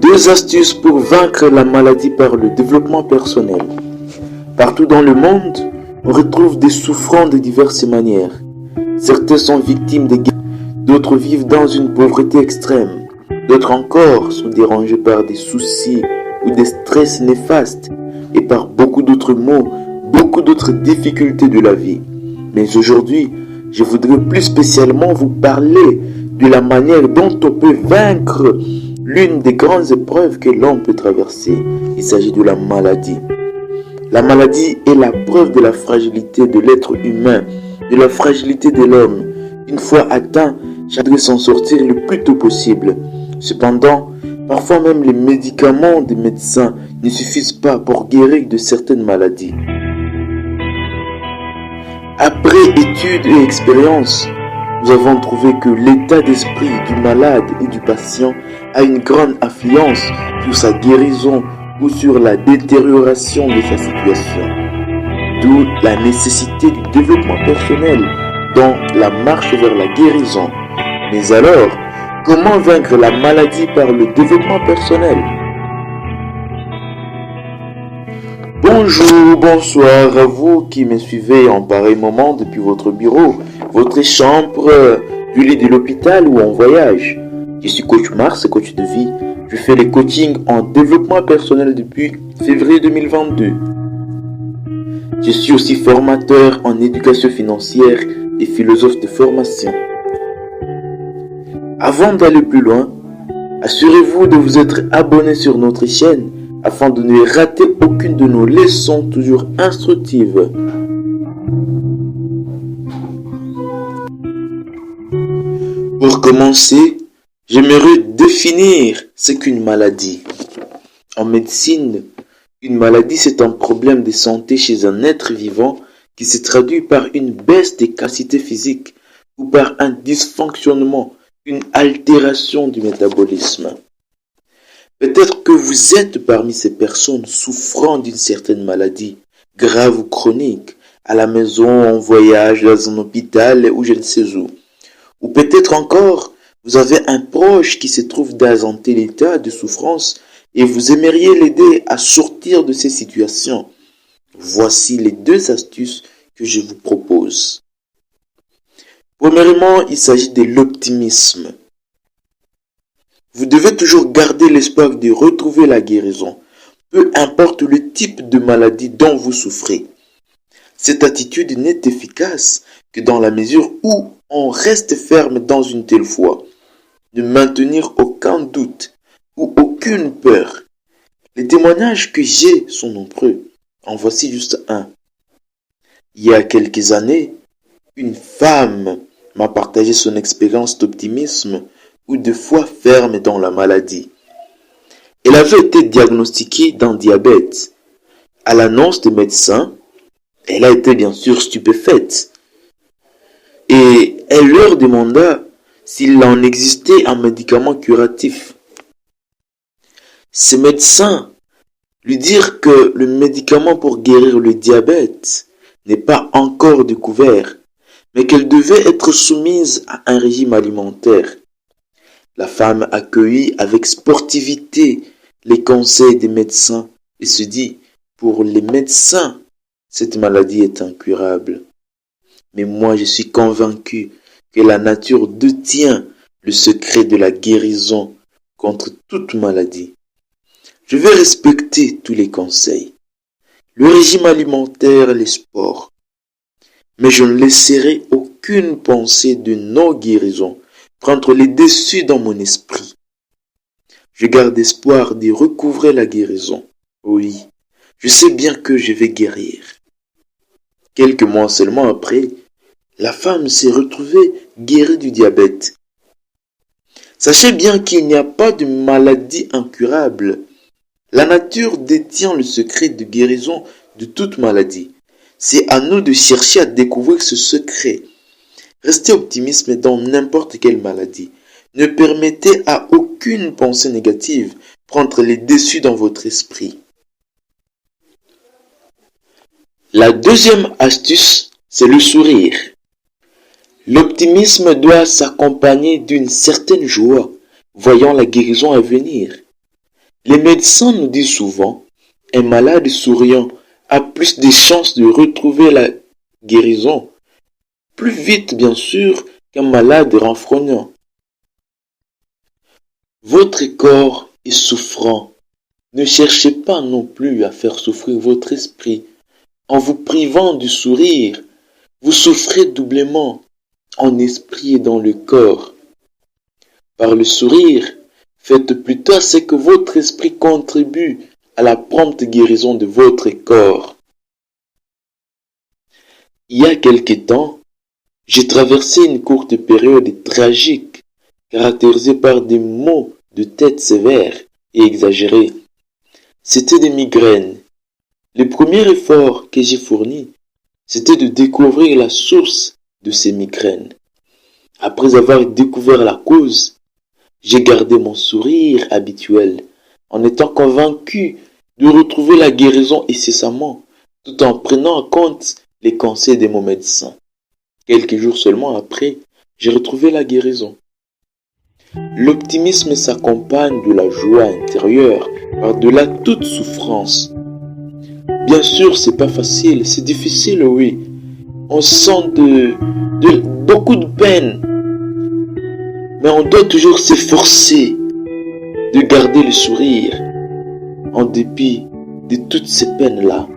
Deux astuces pour vaincre la maladie par le développement personnel. Partout dans le monde, on retrouve des souffrants de diverses manières. Certains sont victimes de guerres, d'autres vivent dans une pauvreté extrême, d'autres encore sont dérangés par des soucis ou des stress néfastes et par beaucoup d'autres maux, beaucoup d'autres difficultés de la vie. Mais aujourd'hui, je voudrais plus spécialement vous parler de la manière dont on peut vaincre l'une des grandes épreuves que l'homme peut traverser. Il s'agit de la maladie. La maladie est la preuve de la fragilité de l'être humain, de la fragilité de l'homme. Une fois atteint, chacun doit s'en sortir le plus tôt possible. Cependant, parfois même les médicaments des médecins ne suffisent pas pour guérir de certaines maladies. Après études et expériences, nous avons trouvé que l'état d'esprit du malade et du patient a une grande influence sur sa guérison ou sur la détérioration de sa situation. D'où la nécessité du développement personnel dans la marche vers la guérison. Mais alors, comment vaincre la maladie par le développement personnel? Bonjour, bonsoir à vous qui me suivez en pareil moment depuis votre bureau, votre chambre, du lit de l'hôpital ou en voyage. Je suis coach Mars, coach de vie. Je fais les coachings en développement personnel depuis février 2022. Je suis aussi formateur en éducation financière et philosophe de formation. Avant d'aller plus loin, assurez-vous de vous être abonné sur notre chaîne afin de ne rater aucune de nos leçons toujours instructives. Pour commencer, j'aimerais définir ce qu'une maladie. En médecine, une maladie c'est un problème de santé chez un être vivant qui se traduit par une baisse des capacités physiques ou par un dysfonctionnement, une altération du métabolisme. Peut-être que vous êtes parmi ces personnes souffrant d'une certaine maladie, grave ou chronique, à la maison, en voyage, dans un hôpital ou je ne sais où. Ou peut-être encore, vous avez un proche qui se trouve dans un tel état de souffrance et vous aimeriez l'aider à sortir de ces situations. Voici les deux astuces que je vous propose. Premièrement, il s'agit de l'optimisme. Vous devez toujours garder l'espoir de retrouver la guérison, peu importe le type de maladie dont vous souffrez. Cette attitude n'est efficace que dans la mesure où on reste ferme dans une telle foi, ne maintenir aucun doute ou aucune peur. Les témoignages que j'ai sont nombreux. En voici juste un. Il y a quelques années, une femme m'a partagé son expérience d'optimisme ou de foi ferme dans la maladie. Elle avait été diagnostiquée d'un diabète. À l'annonce des médecins, elle a été bien sûr stupéfaite. Et elle leur demanda s'il en existait un médicament curatif. Ces médecins lui dirent que le médicament pour guérir le diabète n'est pas encore découvert, mais qu'elle devait être soumise à un régime alimentaire. La femme accueillit avec sportivité les conseils des médecins et se dit, pour les médecins, cette maladie est incurable. Mais moi, je suis convaincu que la nature détient le secret de la guérison contre toute maladie. Je vais respecter tous les conseils, le régime alimentaire et les sports, mais je ne laisserai aucune pensée de non-guérison prendre les dessus dans mon esprit. Je garde espoir de recouvrer la guérison. Oui, je sais bien que je vais guérir. Quelques mois seulement après, la femme s'est retrouvée guérie du diabète. Sachez bien qu'il n'y a pas de maladie incurable. La nature détient le secret de guérison de toute maladie. C'est à nous de chercher à découvrir ce secret. Restez optimiste dans n'importe quelle maladie. Ne permettez à aucune pensée négative prendre les dessus dans votre esprit. La deuxième astuce, c'est le sourire. L'optimisme doit s'accompagner d'une certaine joie. voyant la guérison à venir. Les médecins nous disent souvent, un malade souriant a plus de chances de retrouver la guérison, plus vite bien sûr qu'un malade renfrognant. Votre corps est souffrant. Ne cherchez pas non plus à faire souffrir votre esprit. En vous privant du sourire, vous souffrez doublement, en esprit et dans le corps. Par le sourire, faites plutôt à ce que votre esprit contribue à la prompte guérison de votre corps. Il y a quelque temps, j'ai traversé une courte période tragique, caractérisée par des maux de tête sévères et exagérés. C'était des migraines. Le premier effort que j'ai fourni, c'était de découvrir la source de ces migraines. Après avoir découvert la cause, j'ai gardé mon sourire habituel, en étant convaincu de retrouver la guérison incessamment, tout en prenant en compte les conseils de mon médecin. Quelques jours seulement après, j'ai retrouvé la guérison. L'optimisme s'accompagne de la joie intérieure par-delà toute souffrance. Bien sûr, c'est pas facile, c'est difficile, oui. On sent beaucoup de peine. Mais on doit toujours s'efforcer de garder le sourire en dépit de toutes ces peines-là.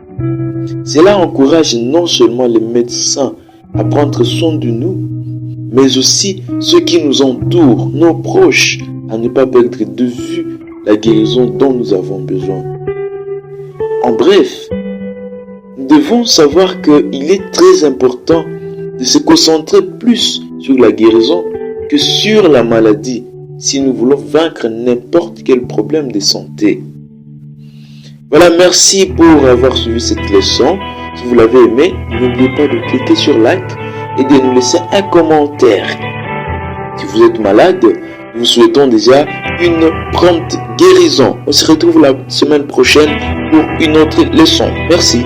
Cela encourage non seulement les médecins à prendre soin de nous, mais aussi ceux qui nous entourent, nos proches, à ne pas perdre de vue la guérison dont nous avons besoin. En bref, nous devons savoir qu'il est très important de se concentrer plus sur la guérison que sur la maladie si nous voulons vaincre n'importe quel problème de santé. Voilà, merci pour avoir suivi cette leçon. Si vous l'avez aimé, n'oubliez pas de cliquer sur like et de nous laisser un commentaire. Si vous êtes malade, nous vous souhaitons déjà une prompte guérison. On se retrouve la semaine prochaine pour une autre leçon. Merci.